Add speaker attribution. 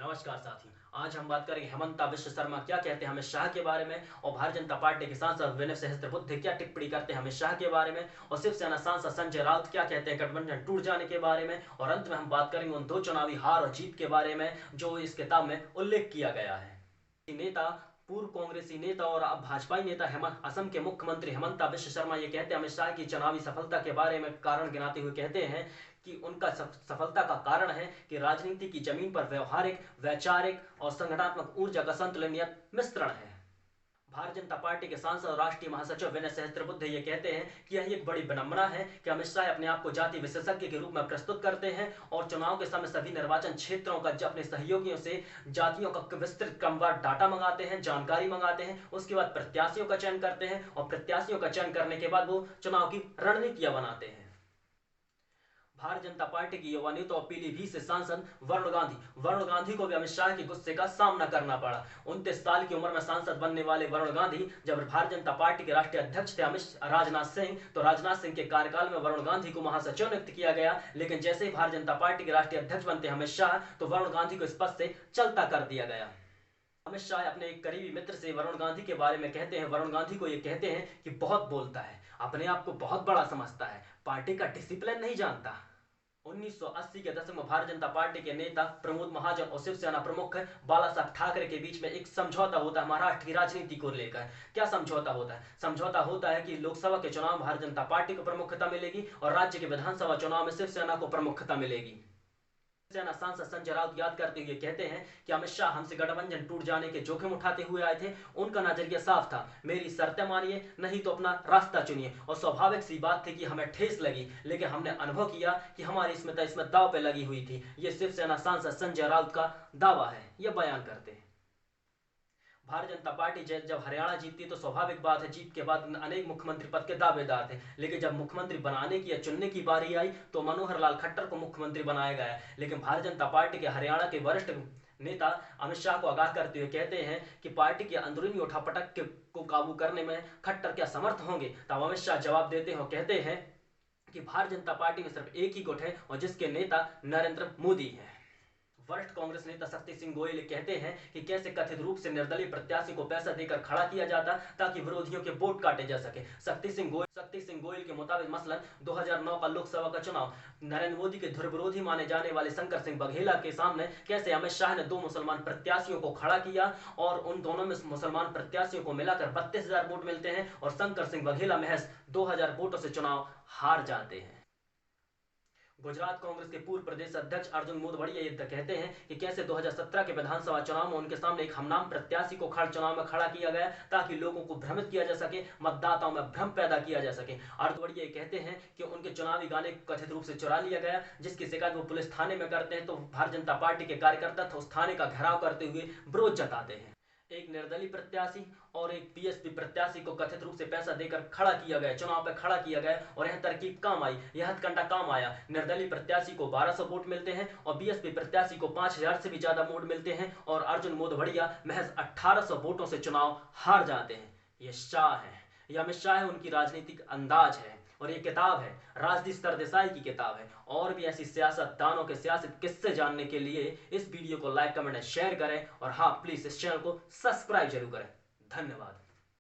Speaker 1: नमस्कार साथियों, आज हम बात करेंगे हेमंता विश्व शर्मा क्या कहते हैं अमित शाह के बारे में और भारतीय जनता पार्टी के सांसद विनय सहस्त्रबुद्धे क्या टिप्पणी करते हैं अमित शाह के बारे में और शिवसेना सांसद संजय राउत क्या कहते हैं गठबंधन टूट जाने के बारे में और अंत में हम बात करेंगे उन दो चुनावी हार और जीत के बारे में जो इस किताब में उल्लेख किया गया है। नेता पूर्व कांग्रेसी नेता और अब भाजपाई नेता असम के मुख्यमंत्री हेमंता विश्व शर्मा ये कहते हैं अमित शाह की चुनावी सफलता के बारे में कारण गिनाते हुए कहते हैं कि उनका सफलता का कारण है कि राजनीति की जमीन पर व्यवहारिक, वैचारिक और संगठनात्मक ऊर्जा का संतुलन मिश्रण है। भारतीय जनता पार्टी के सांसद और राष्ट्रीय महासचिव विनय सहस्त्रबुद्धे ये कहते हैं कि यह एक बड़ी विडंबना है कि अमित शाह अपने आप को जाति विशेषज्ञ के रूप में प्रस्तुत करते हैं और चुनाव के समय सभी निर्वाचन क्षेत्रों का अपने सहयोगियों से जातियों का विस्तृत क्रमवार डाटा मंगाते हैं, जानकारी मंगाते हैं, उसके बाद प्रत्याशियों का चयन करते हैं और प्रत्याशियों का चयन करने के बाद वो चुनाव की रणनीतियां बनाते हैं। भारतीय जनता पार्टी की युवा नेता और पीलीभीत से सांसद वरुण गांधी को भी अमित शाह के गुस्से का सामना करना पड़ा। 29 साल की उम्र में सांसद बनने वाले वरुण गांधी जब भारतीय जनता पार्टी के राष्ट्रीय अध्यक्ष थे राजनाथ सिंह, तो राजनाथ सिंह के कार्यकाल में वरुण गांधी को महासचिव नियुक्त किया गया, लेकिन जैसे ही भारतीय जनता पार्टी के राष्ट्रीय अध्यक्ष बनते अमित शाह तो वरुण गांधी को इस पद से चलता कर दिया गया। अमित शाह अपने एक करीबी मित्र से वरुण गांधी के बारे में कहते हैं, वरुण गांधी को ये कहते हैं कि बहुत बोलता है, अपने आप को बहुत बड़ा समझता है, पार्टी का डिसिप्लिन नहीं जानता। 1980 के दशक में भारतीय जनता पार्टी के नेता प्रमोद महाजन और शिवसेना प्रमुख बाला साहब ठाकरे के बीच में एक समझौता होता है महाराष्ट्र की राजनीति को लेकर। क्या समझौता होता है? समझौता होता है कि लोकसभा के चुनाव में भारतीय जनता पार्टी को प्रमुखता मिलेगी और राज्य के विधानसभा चुनाव में शिवसेना को प्रमुखता मिलेगी। शिवसेना सांसद संजय राउत याद करते हुए कहते हैं कि अमित शाह हमसे गठबंधन टूट जाने के जोखिम उठाते हुए आए थे। उनका नजरिया साफ था, मेरी शर्तें मानिए नहीं तो अपना रास्ता चुनिए, और स्वाभाविक सी बात थी कि हमें ठेस लगी, लेकिन हमने अनुभव किया कि हमारी स्मिता इसमें दाव पे लगी हुई थी। ये शिवसेना सांसद संजय राउत का दावा है, ये बयान करते हैं। भारतीय जनता पार्टी जब हरियाणा जीतती तो स्वाभाविक बात है जीत के बाद अनेक मुख्यमंत्री पद के दावेदार थे, लेकिन जब मुख्यमंत्री बनाने की या चुनने की बारी आई तो मनोहर लाल खट्टर को मुख्यमंत्री बनाया गया। लेकिन भारतीय जनता पार्टी के हरियाणा के वरिष्ठ नेता अमित शाह को आगाह करते हुए कहते हैं कि पार्टी के अंदरूनी उठापटक को काबू करने में खट्टर क्या समर्थ होंगे। तब अमित शाह जवाब देते हैं और कहते हैं कि भारतीय जनता पार्टी में सिर्फ एक ही गुट है और जिसके नेता नरेंद्र मोदी है। वरिष्ठ कांग्रेस नेता शक्ति सिंह गोयल कहते हैं कि कैसे कथित रूप से निर्दलीय प्रत्याशी को पैसा देकर खड़ा किया जाता ताकि विरोधियों के वोट काटे जा सके। शक्ति सिंह गोयल के मुताबिक मसलन 2009 का लोकसभा का चुनाव नरेंद्र मोदी के ध्रुव विरोधी माने जाने वाले शंकर सिंह बघेला के सामने कैसे अमित शाह ने 2 मुसलमान प्रत्याशियों को खड़ा किया और उन दोनों में मुसलमान प्रत्याशियों को मिलाकर 32,000 वोट मिलते हैं और शंकर सिंह बघेला महज 2,000 वोटों से चुनाव हार जाते हैं। गुजरात कांग्रेस के पूर्व प्रदेश अध्यक्ष अर्जुन मोढवाडिया ये कहते हैं कि कैसे 2017 के विधानसभा चुनाव में उनके सामने एक हमनाम प्रत्याशी को चुनाव में खड़ा किया गया ताकि लोगों को भ्रमित किया जा सके, मतदाताओं में भ्रम पैदा किया जा सके। अर्जुन कहते हैं कि उनके चुनावी गाने कथित रूप से चुरा लिया गया, जिसकी शिकायत वो पुलिस थाने में करते हैं तो भारतीय जनता पार्टी के कार्यकर्ता उस थाने का घेराव करते हुए विरोध जताते हैं। एक निर्दलीय प्रत्याशी और एक बीएसपी प्रत्याशी को कथित रूप से पैसा देकर खड़ा किया गया, चुनाव पर खड़ा किया गया और यह तरकीब काम आई, यह हथकंडा काम आया। निर्दलीय प्रत्याशी को 1200 वोट मिलते हैं और बीएसपी प्रत्याशी को 5000 से भी ज्यादा वोट मिलते हैं और अर्जुन मोढवाडिया महज 1800 वोटों से चुनाव हार जाते हैं। ये शाह है, यह अमित शाह है, उनकी राजनीतिक अंदाज है और ये किताब है राजनीति सरदेसाई की किताब है। और भी ऐसी सियासतदानों के सियासत किस्से जानने के लिए इस वीडियो को लाइक, कमेंट, शेयर करें और हाँ प्लीज इस चैनल को सब्सक्राइब जरूर करें। धन्यवाद।